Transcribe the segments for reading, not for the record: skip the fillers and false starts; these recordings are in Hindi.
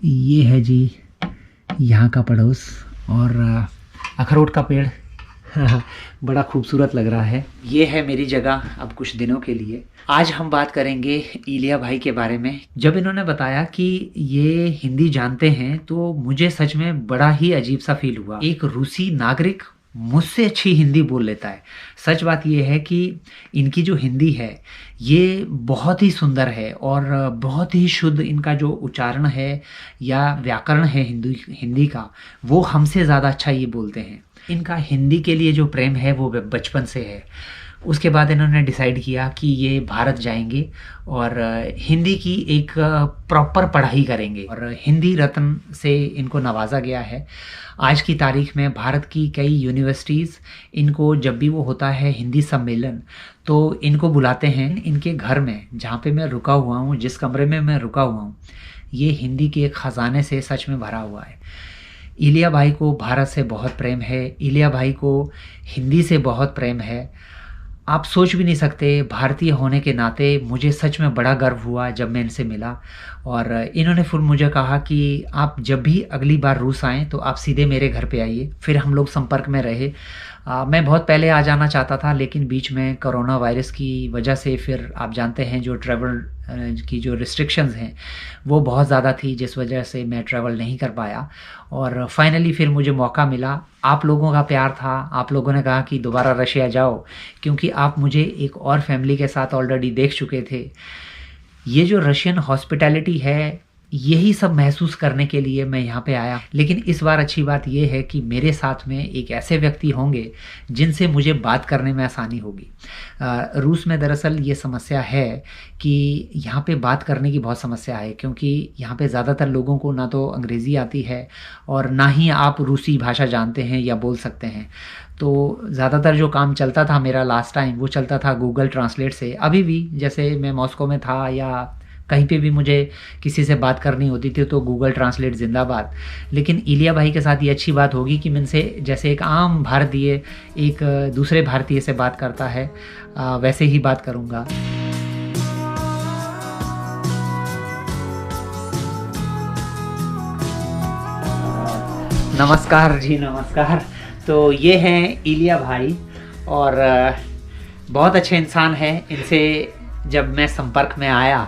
ये है जी यहाँ का पड़ोस और अखरोट का पेड़। बड़ा खूबसूरत लग रहा है। ये है मेरी जगह अब कुछ दिनों के लिए। आज हम बात करेंगे इलिया भाई के बारे में। जब इन्होंने बताया कि ये हिंदी जानते हैं तो मुझे सच में बड़ा ही अजीब सा फील हुआ। एक रूसी नागरिक मुझसे अच्छी हिंदी बोल लेता है। सच बात ये है कि इनकी जो हिंदी है ये बहुत ही सुंदर है और बहुत ही शुद्ध इनका जो उच्चारण है या व्याकरण है हिंदी का, वो हमसे ज़्यादा अच्छा ये बोलते हैं। इनका हिंदी के लिए जो प्रेम है वो बचपन से है। उसके बाद इन्होंने डिसाइड किया कि ये भारत जाएंगे और हिंदी की एक प्रॉपर पढ़ाई करेंगे और हिंदी रत्न से इनको नवाजा गया है। आज की तारीख में भारत की कई यूनिवर्सिटीज़ इनको जब भी वो होता है हिंदी सम्मेलन तो इनको बुलाते हैं। इनके घर में जहाँ पे मैं रुका हुआ हूँ, जिस कमरे में मैं रुका हुआ हूँ, ये हिंदी के एक ख़जाने से सच में भरा हुआ है। इलिया भाई को भारत से बहुत प्रेम है। इलिया भाई को हिंदी से बहुत प्रेम है। आप सोच भी नहीं सकते। भारतीय होने के नाते मुझे सच में बड़ा गर्व हुआ जब मैं इनसे मिला और इन्होंने फिर मुझे कहा कि आप जब भी अगली बार रूस आएँ तो आप सीधे मेरे घर पे आइए। फिर हम लोग संपर्क में रहे। मैं बहुत पहले आ जाना चाहता था लेकिन बीच में कोरोना वायरस की वजह से फिर आप जानते हैं जो ट्रैवल की जो रिस्ट्रिक्शंस हैं वो बहुत ज़्यादा थी, जिस वजह से मैं ट्रैवल नहीं कर पाया और फाइनली फिर मुझे मौका मिला। आप लोगों का प्यार था, आप लोगों ने कहा कि दोबारा रशिया जाओ, क्योंकि आप मुझे एक और फैमिली के साथ ऑलरेडी देख चुके थे। ये जो रशियन हॉस्पिटैलिटी है यही सब महसूस करने के लिए मैं यहाँ पे आया। लेकिन इस बार अच्छी बात यह है कि मेरे साथ में एक ऐसे व्यक्ति होंगे जिनसे मुझे बात करने में आसानी होगी। रूस में दरअसल ये समस्या है कि यहाँ पे बात करने की बहुत समस्या है, क्योंकि यहाँ पे ज़्यादातर लोगों को ना तो अंग्रेज़ी आती है और ना ही आप रूसी भाषा जानते हैं या बोल सकते हैं। तो ज़्यादातर जो काम चलता था मेरा लास्ट टाइम वो चलता था गूगल ट्रांसलेट से। अभी भी जैसे मैं मॉस्को में था या कहीं पे भी मुझे किसी से बात करनी होती थी तो गूगल ट्रांसलेट जिंदाबाद। लेकिन इलिया भाई के साथ ये अच्छी बात होगी कि मैं इनसे जैसे एक आम भारतीय एक दूसरे भारतीय से बात करता है वैसे ही बात करूँगा। नमस्कार जी, नमस्कार। तो ये हैं इलिया भाई और बहुत अच्छे इंसान हैं। इनसे जब मैं संपर्क में आया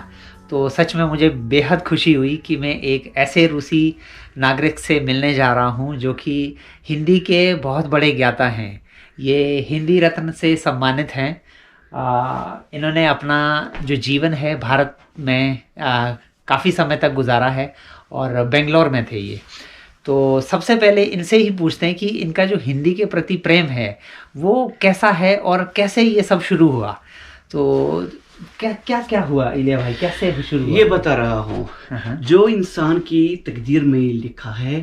तो सच में मुझे बेहद खुशी हुई कि मैं एक ऐसे रूसी नागरिक से मिलने जा रहा हूं जो कि हिंदी के बहुत बड़े ज्ञाता हैं। ये हिंदी रत्न से सम्मानित हैं। इन्होंने अपना जो जीवन है भारत में काफ़ी समय तक गुजारा है और बेंगलोर में थे ये। तो सबसे पहले इनसे ही पूछते हैं कि इनका जो हिंदी के प्रति प्रेम है वो कैसा है और कैसे ये सब शुरू हुआ। तो क्या क्या क्या हुआ इलिया भाई, कैसे शुरू हुआ? ये बता रहा हूँ, जो इंसान की तकदीर में लिखा है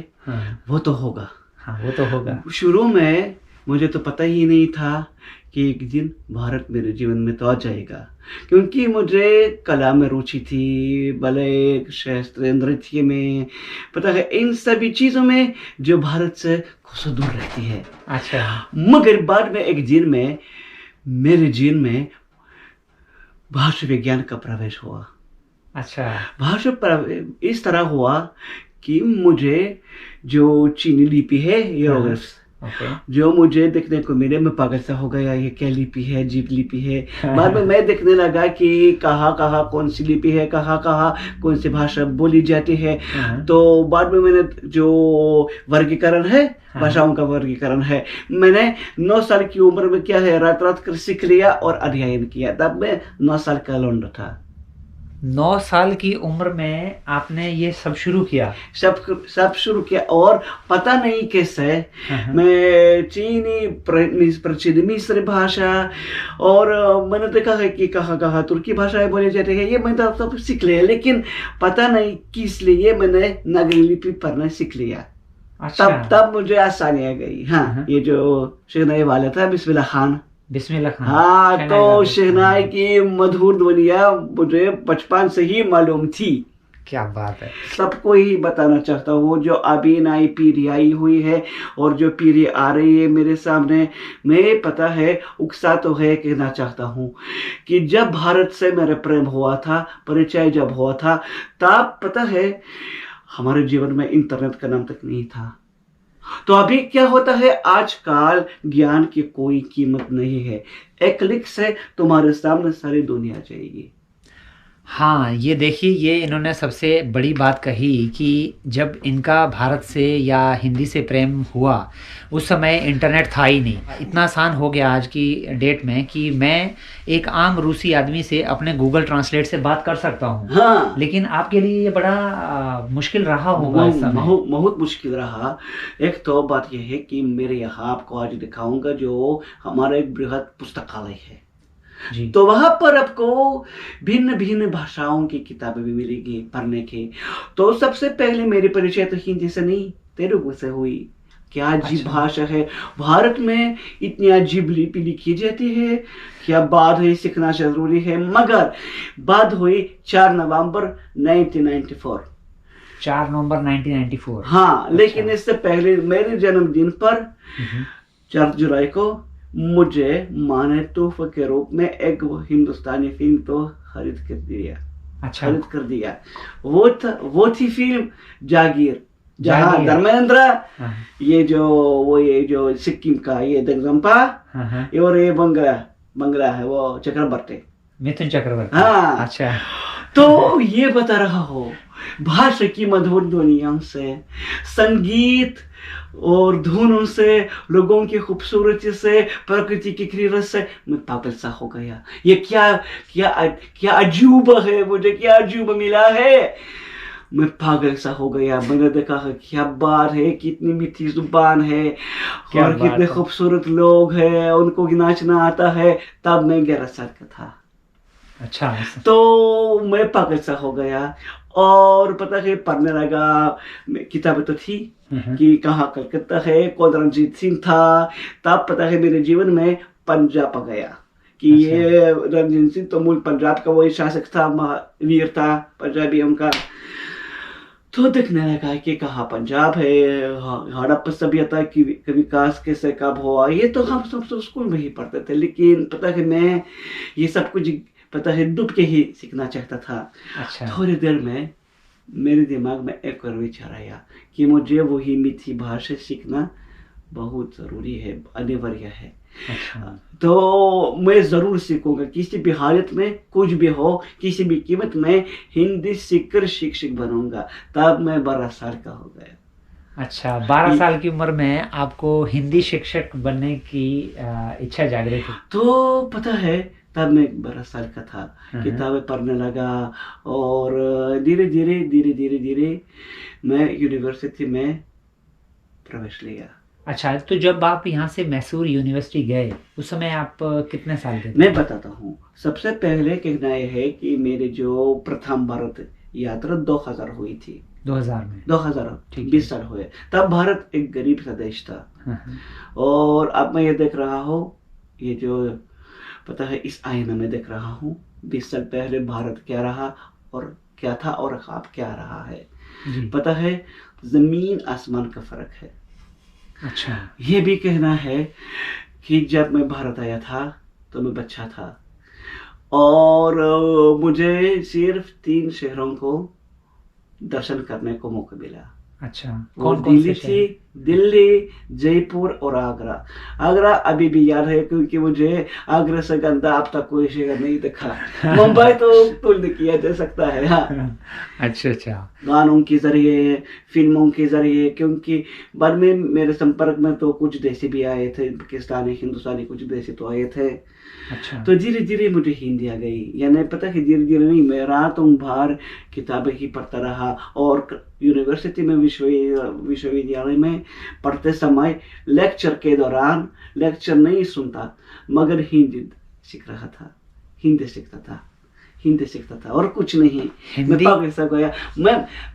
वो तो होगा। हाँ, वो तो होगा। शुरू में मुझे तो पता ही नहीं था कि एक दिन भारत मेरे जीवन में तो आ जाएगा, क्योंकि मुझे कला में रुचि थी, भले शास्त्रीय नृत्य में, पता है इन सभी चीज़ों में जो भारत से कोसों दूर रहती है। अच्छा। मगर बाद में एक दिन में मेरे जीवन में भाषा विज्ञान का प्रवेश हुआ। अच्छा। भाषा इस तरह हुआ कि मुझे जो चीनी लिपि है हियरोग्लिफ्स जो मुझे देखने को मिले, मैं पागल सा हो गया, ये क्या लिपि है, जीव लिपि है। बाद में मैं देखने लगा कि कहाँ कहाँ कौन सी लिपि है, कहाँ कहाँ कौन सी भाषा बोली जाती है। तो बाद में मैंने जो वर्गीकरण है, भाषाओं का वर्गीकरण है, मैंने 9 साल की उम्र में क्या है रात रात कर सीख लिया और अध्ययन किया। तब मैं 9 साल का लौंडा था। 9 साल की उम्र में आपने ये सब शुरू किया? सब शुरू किया और पता नहीं कैसे मैं चीनी, प्रचलित मिस्र भाषा और मैंने देखा है कि कहाँ कहाँ तुर्की भाषाएं बोली जाती है, ये मैंने तो सब सीख लिया। लेकिन पता नहीं किस लिए मैंने नागरी लिपि पढ़ना सीख लिया। अच्छा। तब मुझे आसानी आ गई। हाँ, ये जो शहनाई वाला था बिस्मिल्लाह खान। हाँ, तो शहनाई की मधुर ध्वनियाँ मुझे बचपन से ही मालूम थी। क्या बात है। सबको ही बताना चाहता हूँ, जो अभी नई पीढ़ी आई हुई है और जो पीढ़ी आ रही है मेरे सामने, मैं पता है उकसा तो है कहना चाहता हूँ कि जब भारत से मेरा प्रेम हुआ था, परिचय जब हुआ था, तब पता है हमारे जीवन में इंटरनेट का नाम तक नहीं था। तो अभी क्या होता है, आजकल ज्ञान की कोई कीमत नहीं है, एक क्लिक से तुम्हारे सामने सारी दुनिया आ जाएगी। हाँ, ये देखिए, ये इन्होंने सबसे बड़ी बात कही कि जब इनका भारत से या हिंदी से प्रेम हुआ उस समय इंटरनेट था ही नहीं। इतना आसान हो गया आज की डेट में कि मैं एक आम रूसी आदमी से अपने गूगल ट्रांसलेट से बात कर सकता हूँ। हाँ, लेकिन आपके लिए ये बड़ा मुश्किल रहा होगा इस समय। बहुत मुश्किल रहा। एक तो बात यह है कि मेरे यहाँ आपको आज दिखाऊंगा जो हमारा एक बृहद पुस्तकालय है जी। तो वहां पर आपको भिन्न भिन्न भाषाओं की किताबें भी मिलेगी पढ़ने की। तो सबसे पहले मेरी परिचय तो हिंदी से नहीं, तेलुगु से हुई। क्या अजीब अच्छा। भाषा है, भारत में इतनी अजीब लिपि लिखी जाती है, क्या बात है, सीखना जरूरी है। मगर बात हुई 4 नवंबर 1994। 4 नवंबर 1994। हाँ, लेकिन इससे पहले मेरे जन्मदिन पर 4 जुलाई को मुझे माँ ने तोहफे के रूप में एक हिंदुस्तानी फिल्म तो खरीद कर दिया। अच्छा। खरीद कर दिया। वो थी फिल्म जागीर, जहाँ जागीर। धर्मेंद्र हाँ, ये जो सिक्किम का ये दगजम्पा हाँ, और ये बंगला है वो चक्रवर्ती, मिथुन चक्रवर्ती। हाँ। अच्छा। तो ये बता रहा हो, भाषा की मधुर ध्वनियों से, संगीत और धुनों से, लोगों की खूबसूरती से, प्रकृति की क्रीड़ा से मैं पागल सा हो गया। ये क्या क्या क्या अजूबा है, मुझे क्या अजूबा मिला है। मैं पागल सा हो गया। मैंने देखा है क्या बात है, कितनी मीठी जुबान है और कितने खूबसूरत लोग हैं, उनको नाचना आता है। तब मैं 11 साल का था। अच्छा। तो मैं पागल सा हो गया और पता है पढ़ने लगा। किताबें तो थी कि कहाँ कलकत्ता है, कौन रणजीत सिंह था। तब पता है मेरे जीवन में पंजाब आ गया कि ये रणजीत सिंह तो मूल पंजाब का वही शासक था, वीर था पंजाबियों का। तो देखने लगा कि कहाँ पंजाब है, हड़प्पा सभ्यता की विकास कैसे कब हुआ, ये तो हम सब स्कूल में ही पढ़ते थे। लेकिन पता है मैं ये सब कुछ पता है डूब के ही सीखना चाहता था। अच्छा। थोड़ी देर में मेरे दिमाग में एक और विचार आया कि मुझे वही मीठी भाषा सीखना बहुत जरूरी है, अनिवार्य है। अच्छा। तो मैं जरूर सीखूंगा, किसी भी हालत में, कुछ भी हो, किसी भी कीमत में हिंदी सीखकर शिक्षक बनूंगा। तब मैं 12 साल का हो गया। अच्छा, 12 साल की उम्र में आपको हिंदी शिक्षक बनने की इच्छा जागृत हुई। तो पता है तब मैं 12 साल का था, किताबें पढ़ने लगा और धीरे धीरे मैं यूनिवर्सिटी में प्रवेश लिया। अच्छा, तो जब आप यहाँ से मैसूर यूनिवर्सिटी गए उस समय आप कितने साल के थे? मैं बताता हूँ। सबसे पहले कहना यह है कि मेरी जो प्रथम भारत यात्रा 2000 हुई थी। 2000 में? 2000, 20 साल हुए। तब भारत एक गरीब सा देश था। और अब मैं ये देख रहा हूँ, ये जो पता है इस आईना में देख रहा हूँ 20 साल पहले भारत क्या रहा और क्या था और अब क्या रहा है। पता है जमीन आसमान का फर्क है। अच्छा। ये भी कहना है कि जब मैं भारत आया था तो मैं बच्चा था और मुझे सिर्फ 3 शहरों को दर्शन करने को मौका मिला। अच्छा, कौन दिल्ली थी, दिल्ली, जयपुर और आगरा। आगरा अभी भी याद है क्योंकि मुझे आगरा से गंदा अब तक कोई शहर नहीं दिखा। मुंबई तो तुलना किया जा सकता है। हाँ। अच्छा। गानों के जरिए, फिल्मों के जरिए, क्योंकि बाद में मेरे संपर्क में तो कुछ देशी भी आए थे, पाकिस्तानी, हिंदुस्तानी कुछ देशी तो आए थे। अच्छा। तो धीरे धीरे मुझे हिंदी आ गई। यानी पता है धीरे धीरे नहीं, मैं रातों भर किताबें ही पढ़ता रहा और यूनिवर्सिटी में, विश्वविद्यालय में पढ़ते समय लेक्चर के दौरान लेक्चर नहीं सुनता मगर हिंदी सीख रहा था, हिंदी सीखता था और कुछ नहीं। मैं पागल सा गया।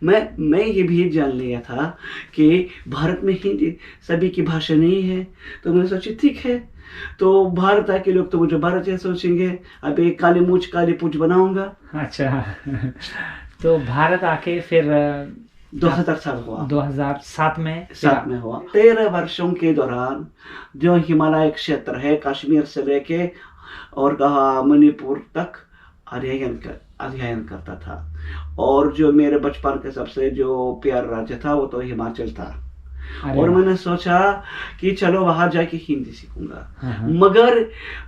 मैं ये भी जान लिया था कि भारत में हिंदी सभी की भाषा नहीं है। तो मैंने सोचा ठीक है, तो भारत आके लोग तो मुझे भारतीय सोचेंगे, अब एक काली मूछ काली पूछ बनाऊंगा। अच्छा। तो भारत आके फिर 2000 साल हुआ। 2007 में? 7 में हुआ। 13 वर्षों के दौरान जो हिमालय क्षेत्र है, कश्मीर से लेके और कहा मणिपुर तक, अध्ययन करता था। और जो मेरे बचपन के सबसे जो प्यारा राज्य था वो तो हिमाचल था। और मैंने सोचा कि चलो वहां जाके हिंदी सीखूंगा। मगर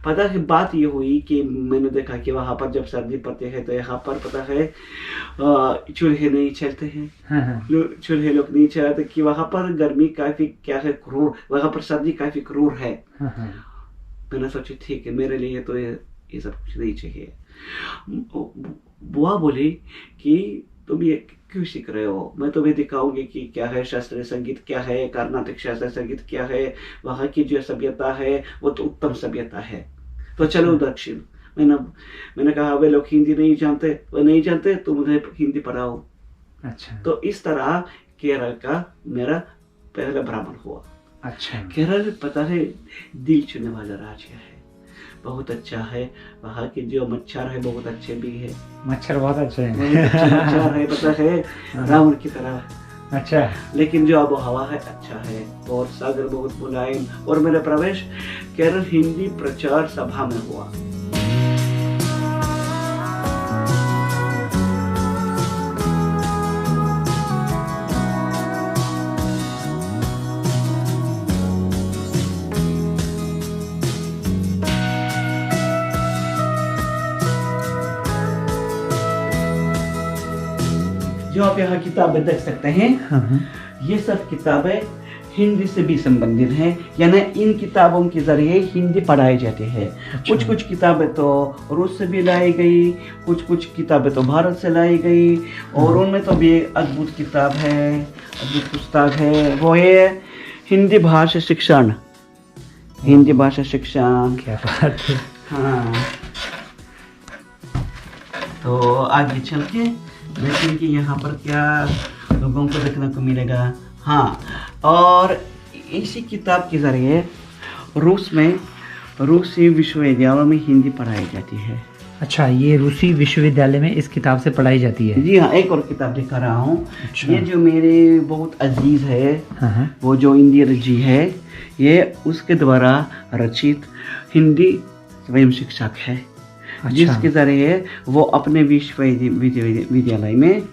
पता है बात ये हुई कि मैंने देखा कि वहां पर जब सर्दी पड़ती है तो यहाँ पर पता है चूल्हे नहीं चलते हैं। चूल्हे लोग नहीं चलाते कि वहां पर गर्मी काफी क्या है क्रूर, वहां पर सर्दी काफी क्रूर है। मैंने सोचा ठीक है मेरे लिए तो ये सब कुछ नहीं चाहिए। बुआ बोली कि तुम ये क्यों सीख रहे हो, मैं तुम्हें दिखाऊंगी कि क्या है शास्त्रीय संगीत, क्या है कर्नाटक शास्त्रीय संगीत, क्या है वहाँ की जो सभ्यता है वो तो उत्तम सभ्यता है, तो चलो दक्षिण। मैंने कहा वे लोग हिंदी नहीं जानते, वो नहीं जानते तो मुझे हिंदी पढ़ाओ। अच्छा। तो इस तरह केरल का मेरा पहला भ्रमण हुआ। अच्छा। केरल पता है दिल छूने वाला राज्य है, बहुत अच्छा है। वहाँ के जो मच्छर है बहुत अच्छे भी है। मच्छर बहुत अच्छे हैं। मच्छर है पता है रावण की तरह। अच्छा। लेकिन जो आबो हवा है अच्छा है, बहुत सागर बहुत मुलायम। और मेरा प्रवेश केरल हिंदी प्रचार सभा में हुआ। जो आप यहाँ किताबें देख सकते हैं ये सब किताबें हिंदी से भी संबंधित हैं, यानी इन किताबों के जरिए हिंदी पढ़ाई जाती है। अच्छा। कुछ किताबें तो रूस से भी लाई गई, कुछ किताबें तो भारत से लाई गई। और उनमें तो भी अद्भुत किताब है, अद्भुत पुस्तक है, वो है हिंदी भाषा शिक्षण। हिंदी भाषा शिक्षण। क्या बात है। हाँ, तो आगे चल के देखें कि यहाँ पर क्या लोगों को देखने को मिलेगा। हाँ, और इसी किताब के जरिए रूसी विश्वविद्यालय में हिंदी पढ़ाई जाती है। अच्छा, ये रूसी विश्वविद्यालय में इस किताब से पढ़ाई जाती है। जी हाँ, एक और किताब दिखा रहा हूँ। अच्छा। ये जो मेरे बहुत अजीज है वो जो इंदिरा जी है, ये उसके द्वारा रचित हिंदी स्वयं शिक्षक है। अच्छा। जिसके जरिए वो अपने विश्वविद्यालय में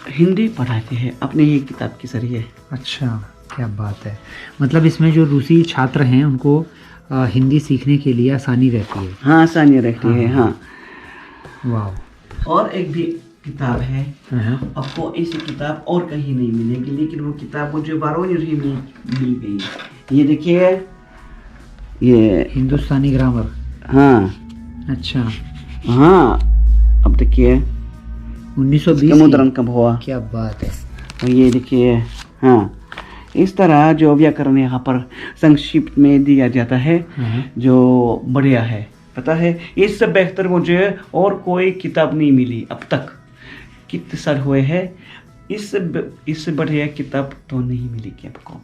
हिंदी पढ़ाते हैं अपने ही किताब के जरिए। अच्छा, क्या बात है। मतलब इसमें जो रूसी छात्र हैं उनको हिंदी सीखने के लिए आसानी रहती है। हाँ, आसानी रहती है। हाँ। वाह। और एक भी किताब है, आपको ऐसी किताब और कहीं नहीं मिलेगी, लेकिन वो किताब मुझे वारोनिर ही मिल गई। ये देखिए, ये हिंदुस्तानी ग्रामर। हाँ। अच्छा। हाँ, अब देखिए 1920 मुद्रण कब हुआ। क्या बात है। तो ये देखिए, हाँ, इस तरह जो व्याकरण यहाँ पर संक्षिप्त में दिया जाता है जो बढ़िया है। पता है इससे बेहतर मुझे और कोई किताब नहीं मिली अब तक। कितने साल हुए हैं, इससे बढ़िया किताब तो नहीं मिली कि आपको।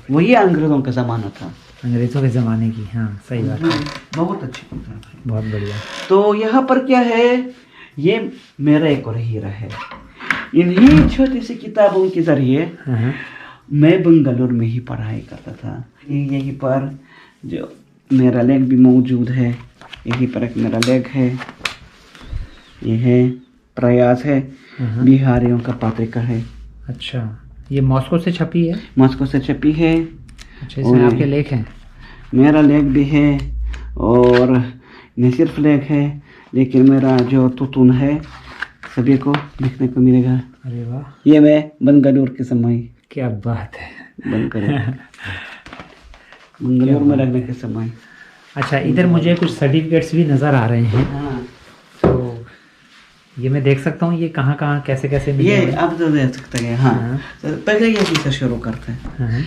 वही अंग्रेजों का ज़माना था, अंग्रेजों के ज़माने की। हाँ, सही बात है। बहुत अच्छी किताब है, बहुत बढ़िया। तो यहाँ पर क्या है, ये मेरा एक और हीरा है। इन्हीं छोटी सी किताबों के जरिए मैं बंगलुरु में ही पढ़ाई करता था। यहीं पर जो मेरा लेख भी मौजूद है, यहीं पर एक मेरा लेख है। ये है प्रयास है, बिहारियों का पत्रिका है। अच्छा, ये मॉस्को से छपी है। मॉस्को से छपी है। अच्छा, इसमें आपके लेख हैं। मेरा लेख भी है, और न सिर्फ लेख है लेकिन मेरा जो तुतुन है सभी को देखने को मिलेगा। अरे वाह। ये मैं बंगलुरु के समय। क्या बात है। बंगलुरु में रहने के समय। अच्छा, इधर मुझे कुछ सर्टिफिकेट्स भी नज़र आ रहे हैं। हाँ। तो ये मैं देख सकता हूँ, ये कहाँ कैसे मिले ये हैं? आप तो देख सकते हैं। हाँ, तो पहले ये से शुरू करते हैं।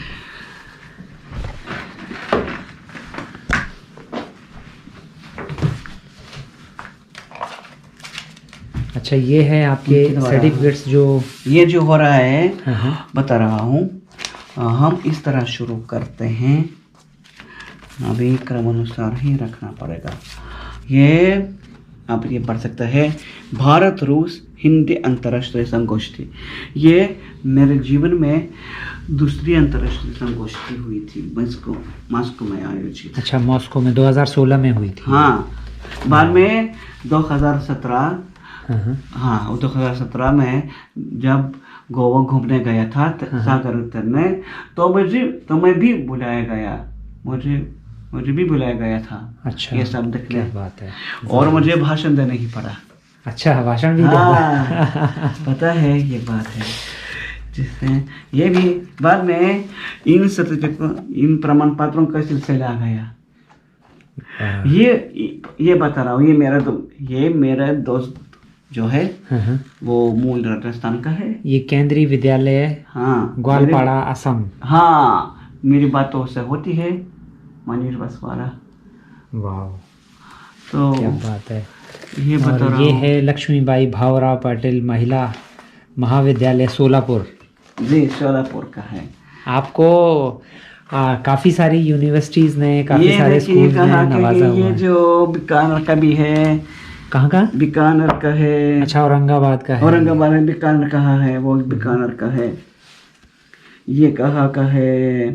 अच्छा, ये है आपके सर्टिफिकेट्स जो ये जो हो रहा है बता रहा हूँ। हम इस तरह शुरू करते हैं, अभी क्रमानुसार ही रखना पड़ेगा। ये आप ये पढ़ सकते हैं, भारत रूस हिंदी अंतर्राष्ट्रीय संगोष्ठी। ये मेरे जीवन में दूसरी अंतर्राष्ट्रीय संगोष्ठी हुई थी, मॉस्को में आयोजित। अच्छा, मॉस्को में 2016 में हुई थी। हाँ, बाद में 2017 हाँ 2017 में जब गोवा घूमने गया था सागर उतरने, तो मैं भी बुलाया गया, मुझे भी बुलाया गया था। अच्छा, ये सब देखने। क्या बात है। और मुझे भाषण देना ही पड़ा। अच्छा, भाषण भी हाँ, पता है ये बात है। जिससे ये भी बाद में इन सर्टिफिकेट, इन प्रमाण पत्रों का सिलसिला आ गया। ये बता रहा हूँ, ये मेरा दोस्त जो है वो मूल राजस्थान का है। ये केंद्रीय विद्यालय, हाँ, ग्वालपाड़ा, असम। हाँ, मेरी बात तो उससे होती है, मनीष बसवाड़ा। वाह, तो क्या बात है। ये बता रहा हूँ। ये है लक्ष्मीबाई भावराव पटेल महिला महाविद्यालय सोलापुर। जी, सोलापुर का है। आपको काफी सारी यूनिवर्सिटीज ने, काफी सारे स्कूल ने नवाजा हुआ है। ये जो बीकानेर का भी है। कहाँ का? बीकानेर का है। अच्छा, औरंगाबाद का है। औरंगाबाद में बीकानेर कहाँ है? वो बीकानेर का है। ये कहाँ का है?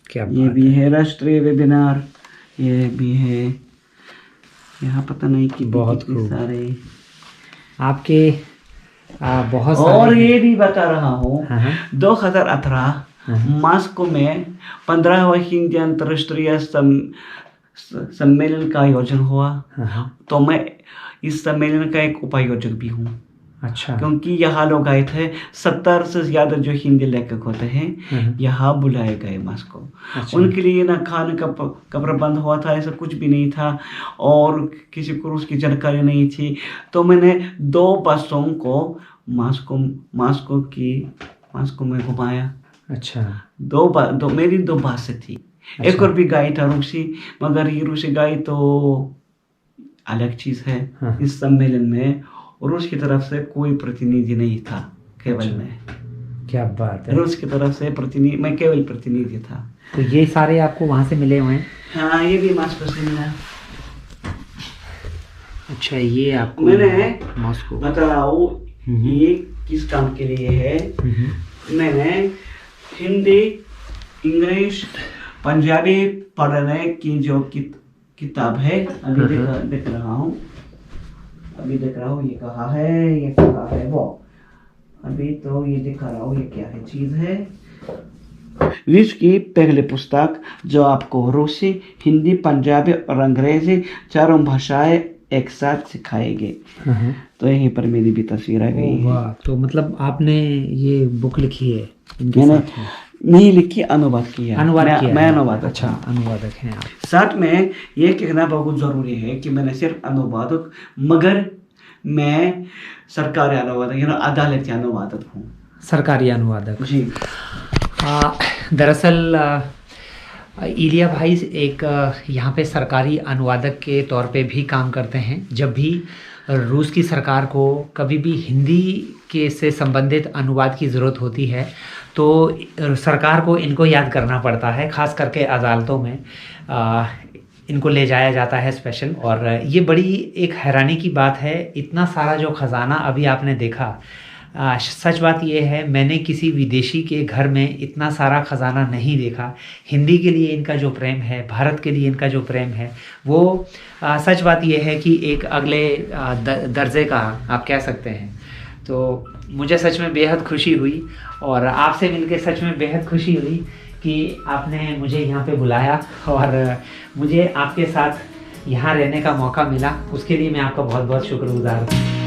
क्या ये भी है राष्ट्रीय वेबिनार, ये भी है। यहाँ पता नहीं कि बहुत सारे आपके बहुत सारे। और ये भी बता रहा हूँ, 2018 मॉस्को में 15वां हिंदी अंतर्राष्ट्रीय सम्मेलन का आयोजन हुआ। तो मैं इस सम्मेलन का एक उपायोजक भी हूँ। अच्छा। क्योंकि यहाँ लोग आए थे, 70 से ज्यादा जो हिंदी लेखक होते हैं यहाँ बुलाए गए मॉस्को। अच्छा। उनके लिए ना खाने का प्रबंध हुआ था, ऐसा कुछ भी नहीं था, और किसी को उसकी जानकारी नहीं थी। तो मैंने 2 बसों को मॉस्को में घुमाया। अच्छा। मेरी 2 बसें थी। अच्छा। एक और भी गाइड था रूसी, मगर ये रूसी गाइड तो अलग चीज है। हाँ। इस सम्मेलन में रूस की तरफ से कोई प्रतिनिधि नहीं था, केवल अच्छा। मैं। क्या बात है। रूस की तरफ से मैं केवल प्रतिनिधि था। तो ये सारे आपको वहां से मिले हुए हैं? हाँ, ये भी मॉस्को से मिला। अच्छा, ये आपको मैंने मॉस्को बता रहा हूँ ये किस काम के लिए है। मैंने हिंदी, इंग्लिश, पंजाबी पढ़ने की जो किताब है, अभी देख रहा हूँ। ये कहाँ है, ये कहाँ है, वो अभी तो ये दिखा रहा हूँ। ये क्या है चीज है? विश्व की पहली पुस्तक जो आपको रूसी, हिंदी, पंजाबी और अंग्रेजी 4 भाषाएं एक साथ सिखाएगी। तो यहीं पर मेरी भी तस्वीर आ गई है। तो मतलब आपने ये बुक लिखी है? मैंने नहीं लिखी, अनुवाद किया। मैं अनुवादक। अच्छा, अनुवादक हैं आप। साथ में ये कहना बहुत जरूरी है कि मैंने सिर्फ अनुवादक, मगर मैं सरकारी अनुवादक, अदालती अनुवादक हूँ। सरकारी अनुवादक जी। दरअसल इलिया भाई एक यहाँ पे सरकारी अनुवादक के तौर पे भी काम करते हैं। जब भी रूस की सरकार को कभी भी हिंदी के से संबंधित अनुवाद की ज़रूरत होती है तो सरकार को इनको याद करना पड़ता है। ख़ास करके अदालतों में इनको ले जाया जाता है स्पेशल। और ये बड़ी एक हैरानी की बात है, इतना सारा जो ख़जाना अभी आपने देखा। सच बात ये है, मैंने किसी विदेशी के घर में इतना सारा ख़जाना नहीं देखा। हिंदी के लिए इनका जो प्रेम है, भारत के लिए इनका जो प्रेम है, वो सच बात ये है कि एक अगले दर्जे का आप कह सकते हैं। तो मुझे सच में बेहद खुशी हुई और आपसे मिलकर सच में बेहद खुशी हुई कि आपने मुझे यहाँ पे बुलाया और मुझे आपके साथ यहाँ रहने का मौका मिला। उसके लिए मैं आपका बहुत बहुत शुक्रगुजार हूँ।